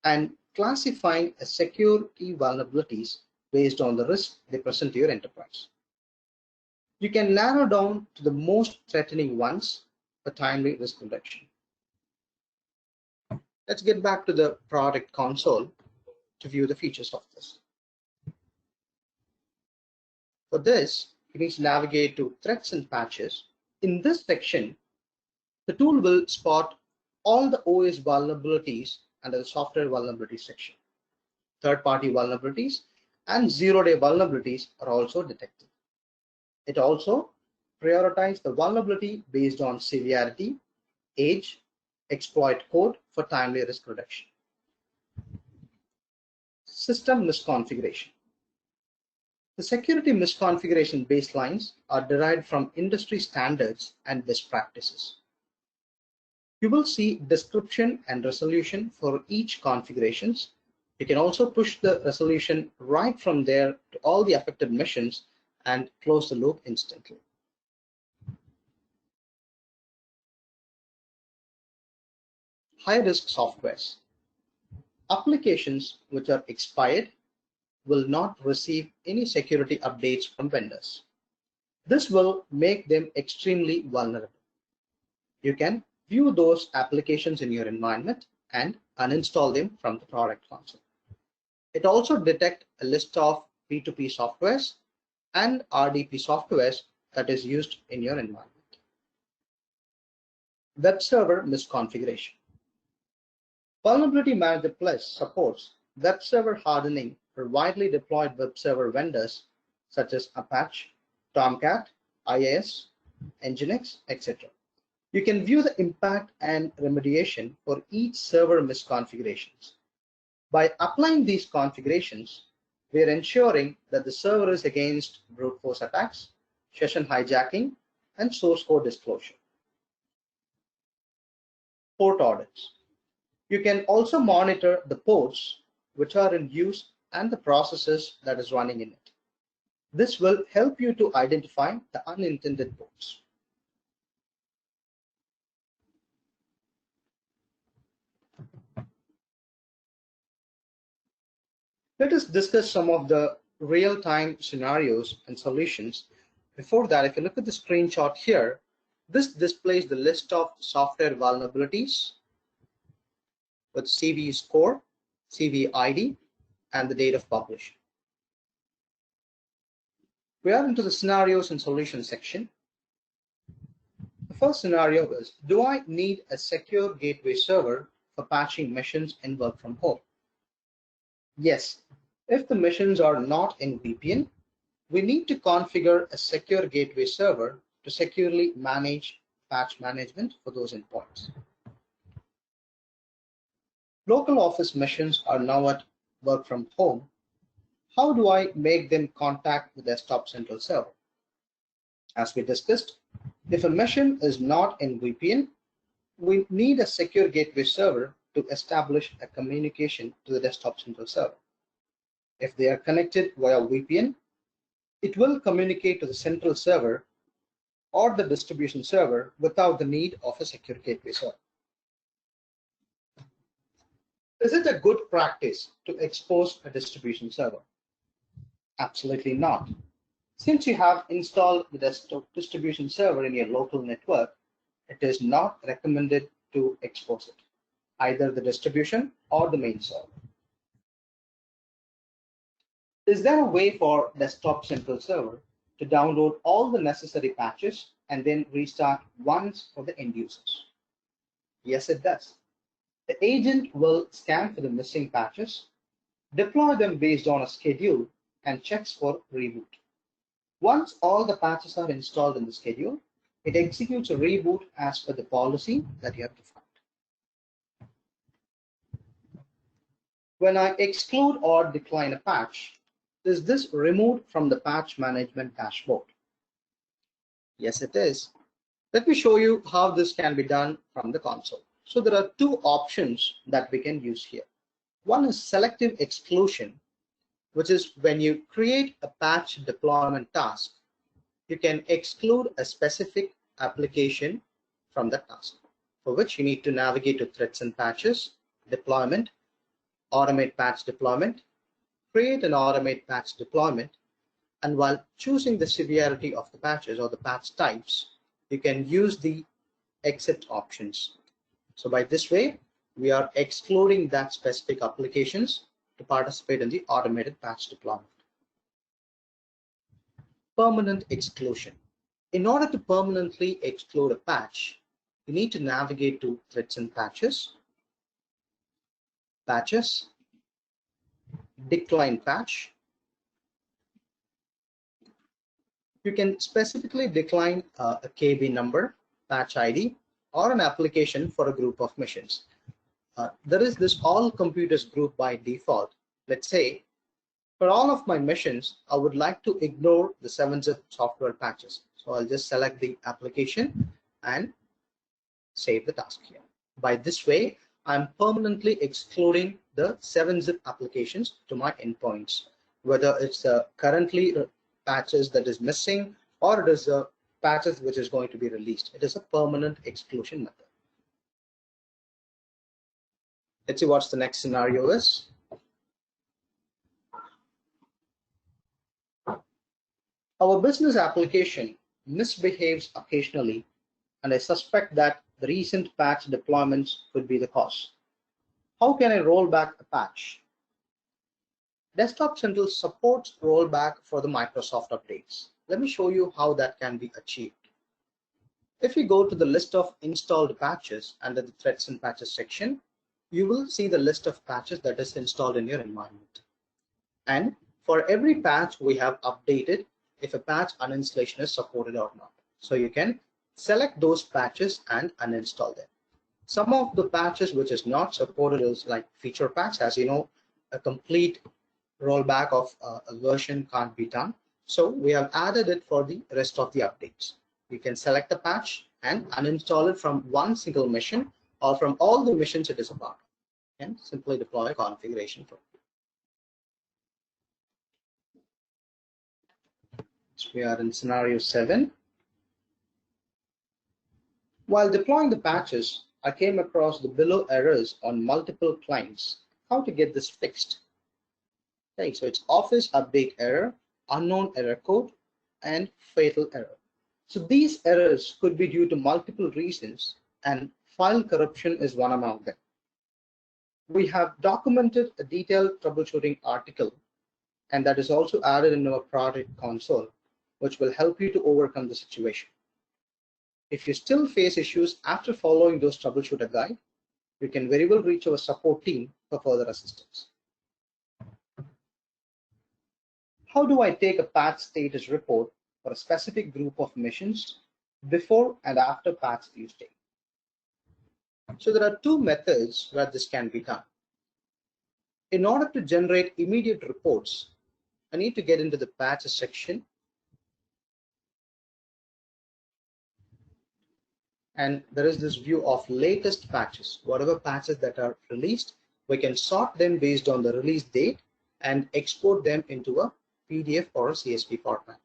and classifying a security vulnerabilities based on the risk they present to your enterprise. You can narrow down to the most threatening ones for timely risk reduction. Let's get back to the product console to view the features of this. For this, you need to navigate to Threats and Patches. In this section, the tool will spot all the OS vulnerabilities under the Software Vulnerability section. Third-party vulnerabilities and zero-day vulnerabilities are also detected. It also prioritizes the vulnerability based on severity, age, exploit code for timely risk reduction. System misconfiguration. The security misconfiguration baselines are derived from industry standards and best practices. You will see description and resolution for each configurations. You can also push the resolution right from there to all the affected machines and close the loop instantly. High-risk softwares. Applications which are expired will not receive any security updates from vendors. This will make them extremely vulnerable. You can view those applications in your environment and uninstall them from the product console. It also detects a list of P2P softwares and RDP softwares that is used in your environment. Web server misconfiguration. Vulnerability Manager Plus supports web server hardening for widely deployed web server vendors such as Apache, Tomcat, IIS, Nginx, etc. You can view the impact and remediation for each server misconfigurations. By applying these configurations, we are ensuring that the server is against brute force attacks, session hijacking, and source code disclosure. Port audits. You can also monitor the ports which are in use and the processes that is running in it. This will help you to identify the unintended ports. Let us discuss some of the real-time scenarios and solutions. Before that, if you look at the screenshot here, this displays the list of software vulnerabilities with CVE score, CVE ID, and the date of publish. We are into the scenarios and solutions section. The first scenario is, do I need a secure gateway server for patching machines in work from home? Yes, if the machines are not in VPN, we need to configure a secure gateway server to securely manage patch management for those endpoints. Local office machines are now at work from home. How do I make them contact the desktop central server? As we discussed, if a machine is not in VPN, we need a secure gateway server to establish a communication to the desktop central server. If they are connected via VPN, it will communicate to the central server or the distribution server without the need of a secure gateway server. Is it a good practice to expose a distribution server? Absolutely not. Since you have installed the desktop distribution server in your local network, it is not recommended to expose it, either the distribution or the main server. Is there a way for desktop central server to download all the necessary patches and then restart once for the end users? Yes, it does. The agent will scan for the missing patches, deploy them based on a schedule, and checks for reboot. Once all the patches are installed in the schedule, it executes a reboot as per the policy that you have defined. When I exclude or decline a patch, is this removed from the patch management dashboard? Yes, it is. Let me show you how this can be done from the console. So there are two options that we can use here. One is selective exclusion, which is when you create a patch deployment task, you can exclude a specific application from the task, for which you need to navigate to threats and patches, deployment, automate patch deployment, create an automate patch deployment, and while choosing the severity of the patches or the patch types, you can use the exit options. So by this way, we are excluding that specific applications to participate in the automated patch deployment. Permanent exclusion. In order to permanently exclude a patch, you need to navigate to threats and patches, patches, decline patch. You can specifically decline a KB number, patch ID, or an application for a group of machines. There is this all computers group by default. Let's say for all of my machines, I would like to ignore the 7-zip software patches. So I'll just select the application and save the task here. By this way, I'm permanently excluding the 7-zip applications to my endpoints, whether it's the currently patches that is missing or it is the patches which is going to be released. It is a permanent exclusion method. Let's see what the next scenario is. Our business application misbehaves occasionally, and I suspect that the recent patch deployments could be the cause. How can I roll back a patch? Desktop Central supports rollback for the Microsoft updates. Let me show you how that can be achieved. If we go to the list of installed patches under the threats and patches section, you will see the list of patches that is installed in your environment. And for every patch, we have updated if a patch uninstallation is supported or not. So you can select those patches and uninstall them. Some of the patches which is not supported is like feature patch. As you know, a complete rollback of a version can't be done. So we have added it for the rest of the updates. You can select the patch and uninstall it from one single mission or from all the missions it is a part of, and simply deploy a configuration for it. So we are in scenario 7. While deploying the patches, I came across the below errors on multiple clients. How to get this fixed? Okay, so it's Office update error, unknown error code, and fatal error. So these errors could be due to multiple reasons, and file corruption is one among them. We have documented a detailed troubleshooting article, and that is also added in our product console, which will help you to overcome the situation. If you still face issues after following those troubleshooter guide, you can very well reach our support team for further assistance. How do I take a patch status report for a specific group of missions before and after patch Tuesday? So there are two methods where this can be done. In order to generate immediate reports, I need to get into the patches section, and there is this view of latest patches. Whatever patches that are released, we can sort them based on the release date and export them into a PDF or a CSV format.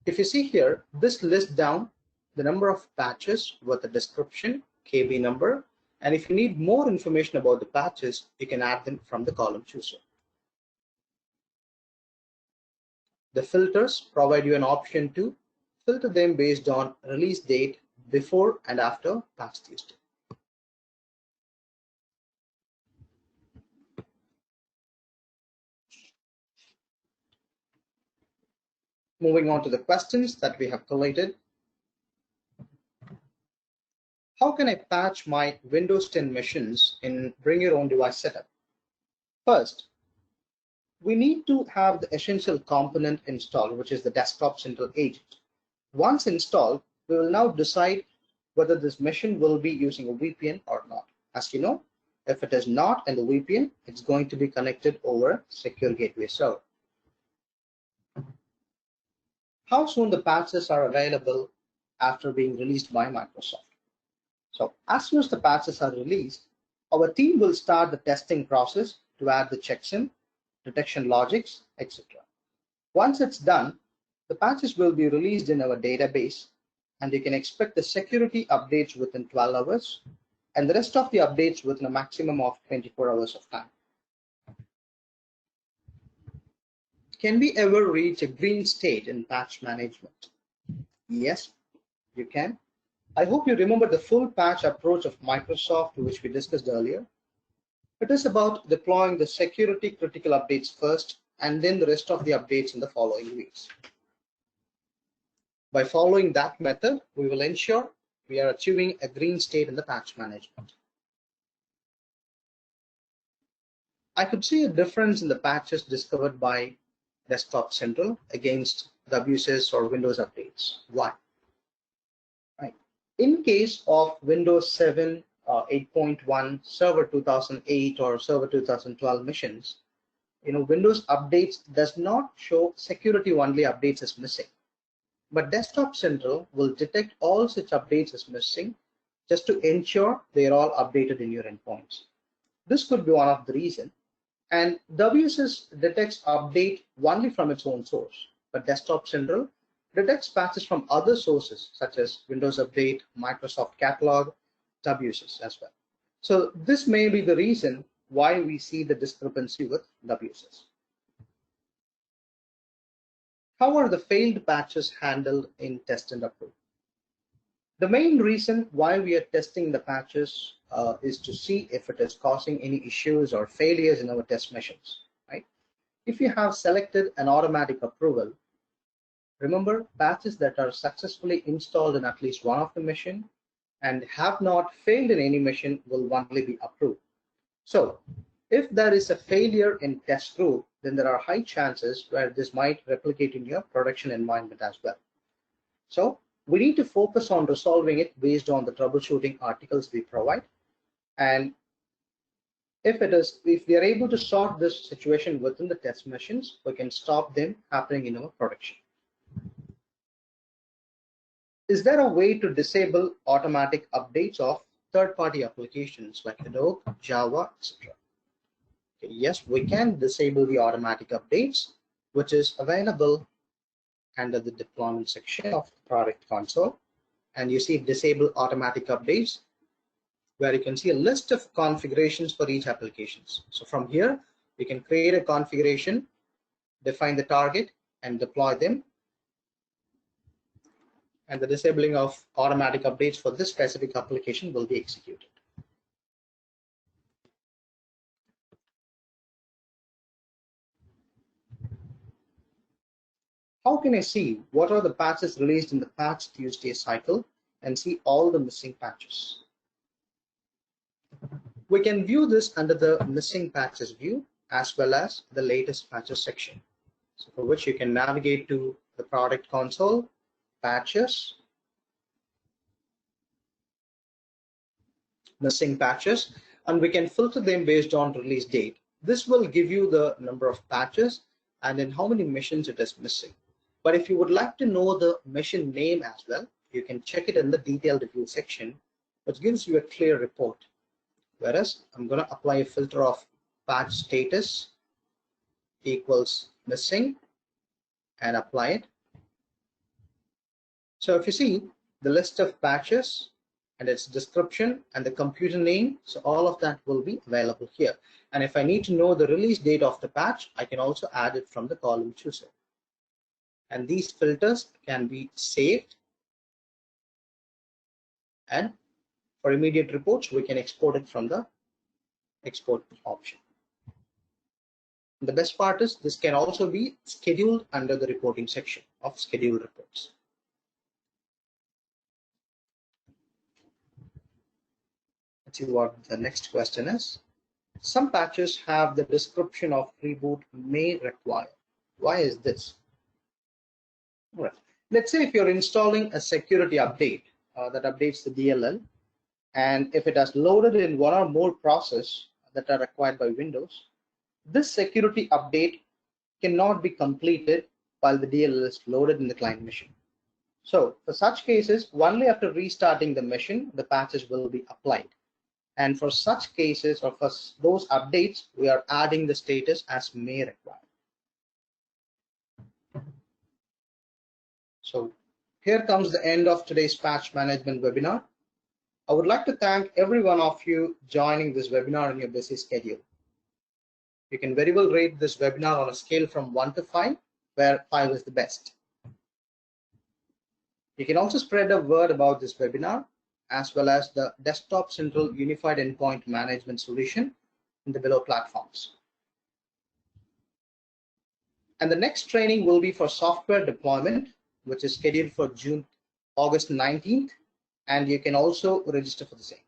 If you see here, this lists down the number of patches with a description, KB number, and if you need more information about the patches, you can add them from the column chooser. The filters provide you an option to filter them based on release date before and after patch Tuesday. Moving on to the questions that we have collated. How can I patch my Windows 10 machines in Bring Your Own Device setup? First, we need to have the essential component installed, which is the Desktop Central agent. Once installed, we will now decide whether this machine will be using a VPN or not. As you know, if it is not in the VPN, it's going to be connected over Secure Gateway Server. How soon the patches are available after being released by Microsoft? So as soon as the patches are released, our team will start the testing process to add the checksum, detection logics, etc. Once it's done, the patches will be released in our database, and you can expect the security updates within 12 hours and the rest of the updates within a maximum of 24 hours of time. Can we ever reach a green state in patch management? Yes, you can. I hope you remember the full patch approach of Microsoft, which we discussed earlier. It is about deploying the security critical updates first and then the rest of the updates in the following weeks. By following that method, we will ensure we are achieving a green state in the patch management. I could see a difference in the patches discovered by Desktop Central against WSS or Windows updates. Why? Right. In case of Windows 7, 8.1, Server 2008 or Server 2012 missions, Windows updates does not show security only updates as missing. But Desktop Central will detect all such updates as missing just to ensure they are all updated in your endpoints. This could be one of the reasons. And WSS detects update only from its own source, but Desktop Central detects patches from other sources such as Windows Update, Microsoft Catalog, WSS as well. So this may be the reason why we see the discrepancy with WSS. How are the failed patches handled in test and approve? The main reason why we are testing the patches is to see if it is causing any issues or failures in our test missions, right? If you have selected an automatic approval, remember patches that are successfully installed in at least one of the mission and have not failed in any mission will only be approved. So if there is a failure in test group, then there are high chances where this might replicate in your production environment as well. So we need to focus on resolving it based on the troubleshooting articles we provide. And if we are able to sort this situation within the test missions, we can stop them happening in our production. Is there a way to disable automatic updates of third-party applications like Adobe, Java, etc.? Okay, yes, we can disable the automatic updates, which is available under the deployment section of the product console. And you see disable automatic updates, where you can see a list of configurations for each applications. So from here, we can create a configuration, define the target, and deploy them. And the disabling of automatic updates for this specific application will be executed. How can I see what are the patches released in the Patch Tuesday cycle and see all the missing patches? We can view this under the missing patches view as well as the latest patches section. So for which you can navigate to the product console, patches, missing patches, and we can filter them based on release date. This will give you the number of patches and in how many missions it is missing. But if you would like to know the mission name as well, you can check it in the detailed review section, which gives you a clear report. Whereas I'm going to apply a filter of patch status equals missing and apply it. So if you see the list of patches and its description and the computer name, so all of that will be available here. And if I need to know the release date of the patch, I can also add it from the column chooser. And these filters can be saved, and for immediate reports, we can export it from the export option. And the best part is this can also be scheduled under the reporting section of scheduled reports. Let's see what the next question is. Some patches have the description of reboot may require. Why is this? All right. Let's say if you're installing a security update that updates the DLL, and if it has loaded in one or more processes that are required by Windows, this security update cannot be completed while the DLL is loaded in the client machine. So for such cases, only after restarting the machine, the patches will be applied. And for such cases, or for those updates, we are adding the status as may require. So here comes the end of today's patch management webinar. I would like to thank every one of you joining this webinar in your busy schedule. You can very well rate this webinar on a scale from 1 to 5, where 5 is the best. You can also spread a word about this webinar, as well as the Desktop Central Unified Endpoint Management Solution in the below platforms. And the next training will be for software deployment, which is scheduled for August 19th, and you can also register for the same.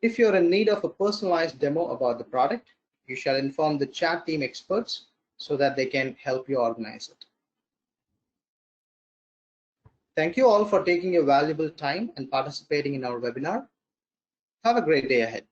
If you're in need of a personalized demo about the product, you shall inform the chat team experts so that they can help you organize it. Thank you all for taking your valuable time and participating in our webinar. Have a great day ahead.